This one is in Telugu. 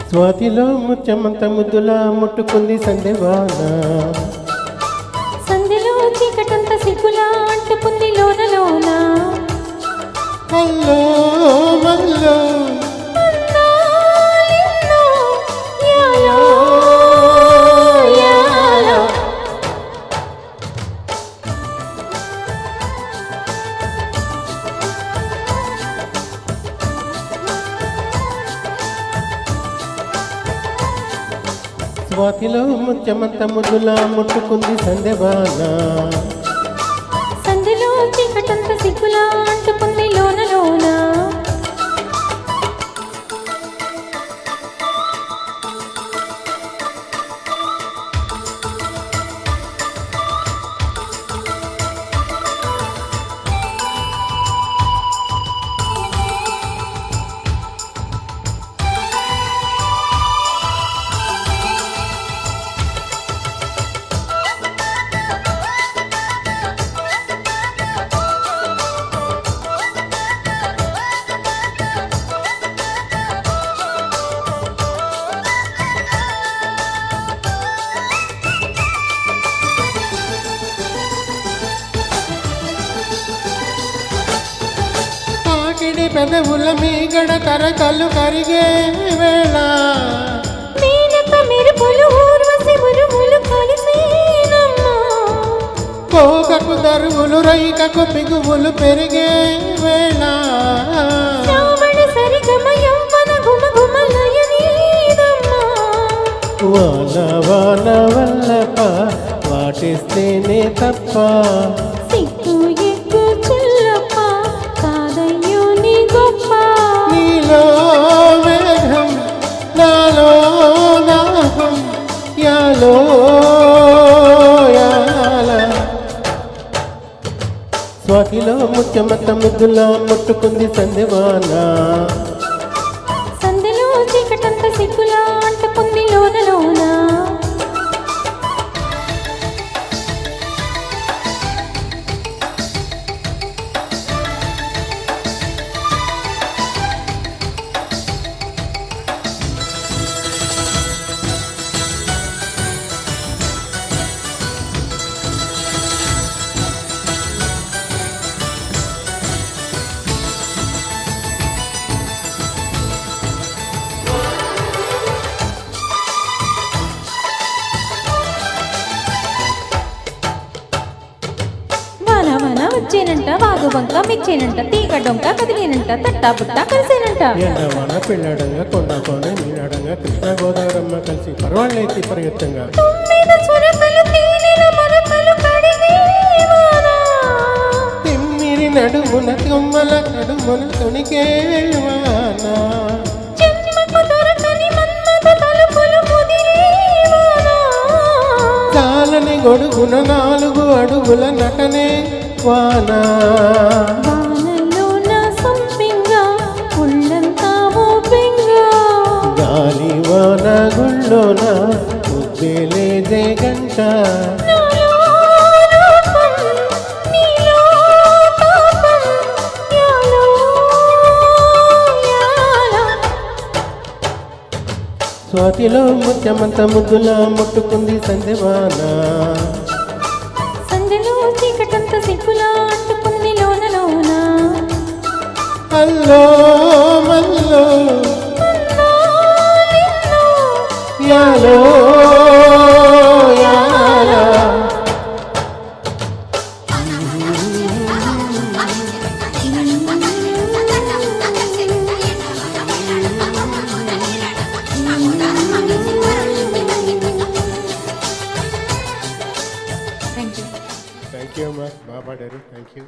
స్వాతిలో ముత్యమంత ముద్దులా ముట్టుకుంది సందెవాన. సంధిలో చీకటంత సిగ్గులా అంటుకుంది లోన లోన. హల్లో మల్లో స్వాతిలో ముత్యమంత ముద్దులా ముట్టుకుంది సందెవాన. సంధిలో చీకటంత సిగ్గులా అంటుకుంది లోన లోన. పెదవుల మీగడ కరకలు కరిగే వేళ మీనక మెరుపులు ఊర్వశి మురుములు కలిసేనమ్మా. కోకకు దరువులు రైకకు పిగువులు పెరిగే వేళ శ్రావణ సరిగమ యౌవన గుమ గుమ లయనీదమ్మా. వాన వాన వల్లప వాటిస్తేనే తప్ప సిగ్గు ఎగ్గు చిల్లప్ప కాదయ్యో నీ గొప్ప. నీలో మేఘం నాలో నాహం యాలో యాల. స్వాతిలో ముత్యమంత ముద్దులా ముట్టుకుంది సందెవాన. సంధిలో చీకటంత సిగ్గులా అంటుకుంది లోన లోన. వచ్చేనంట వాగు వంక మిచ్చేనంట తీగ డొంక కదిలేనంట తట్టా పుట్టా కలిసేనంట. ఎండవాన పిల్లడంగా కొండ కోన నీడడంగా కృష్ణ గోదావరమ్మ కలిసి పర్వాలేతి పరిగెత్తంగా తిమ్మిరి నడుమున తుమ్మల కడుమున తొణికే వాన. చాలని గొడుగున 4 అడుగుల నటనే వాన. గాలి వాన గుళ్ళోన ముద్దెలేదే గంట. స్వాతిలో ముత్యమంత ముద్దులా ముట్టుకుంది సందెవాన. సంధిలో చీకటంత సిగ్గులా అంటుకుంది లోన లోన. హల్లో మల్లో యాలో యాల. థ్యాంక్ యూ అమ్మా, బాగా పాడారు. Thank you.